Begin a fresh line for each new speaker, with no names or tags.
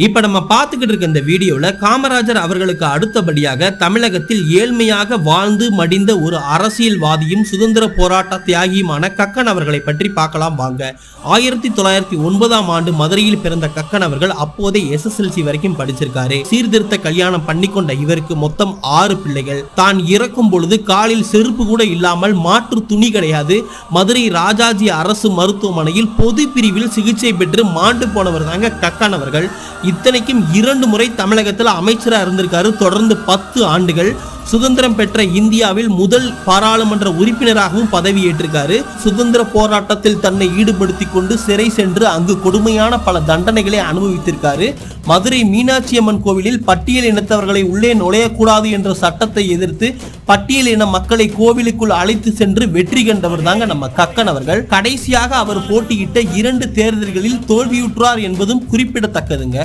இப்ப நம்ம பார்த்துக்கிட்டு இருக்க இந்த வீடியோல காமராஜர் அவர்களுக்கு அடுத்தபடியாக தமிழகத்தில் ஏழ்மையாக வாழ்ந்து மடிந்த ஒரு அரசியல்வாதியும் சுதந்திர போராட்ட தியாகியுமான கக்கன் அவர்களை பற்றி பார்க்கலாம் வாங்க. 1909ஆம் ஆண்டு மதுரையில் பிறந்த கக்கன் அவர்கள் அப்போதே SSLC வரைக்கும் படிச்சிருக்காரு. சீர்திருத்த கல்யாணம் பண்ணிக்கொண்ட இவருக்கு மொத்தம் 6 பிள்ளைகள். தான் இறக்கும் பொழுது காலில் செருப்பு கூட இல்லாமல் மாற்று துணி கிடையாது. மதுரை ராஜாஜி அரசு மருத்துவமனையில் பொது பிரிவில் சிகிச்சை பெற்று மாண்டு போனவர் தாங்க கக்கன் அவர்கள். இத்தனைக்கும் 2 முறை தமிழகத்தில் அமைச்சராக இருந்திருக்காரு. தொடர்ந்து 10 ஆண்டுகள் சுதந்திரம் பெற்ற இந்தியாவில் முதல் பாராளுமன்ற உறுப்பினராகவும் பதவி ஏற்றிருக்காரு. சுதந்திர போராட்டத்தில் தன்னை ஈடுபடுத்தி கொண்டு சிறை சென்று அங்கு கொடுமையான பல தண்டனைகளை அனுபவித்திருக்காரு. மதுரை மீனாட்சி அம்மன் கோவிலில் பட்டியல் இனத்தவர்களை உள்ளே நுழையக்கூடாது என்ற சட்டத்தை எதிர்த்து பட்டியல் இன மக்களை கோவிலுக்குள் அழைத்து சென்று வெற்றி கண்டவர் தாங்க நம்ம கக்கன் அவர்கள். கடைசியாக அவர் போட்டியிட்ட 2 தேர்தல்களில் தோல்வியுற்றார் என்பதும் குறிப்பிடத்தக்கதுங்க.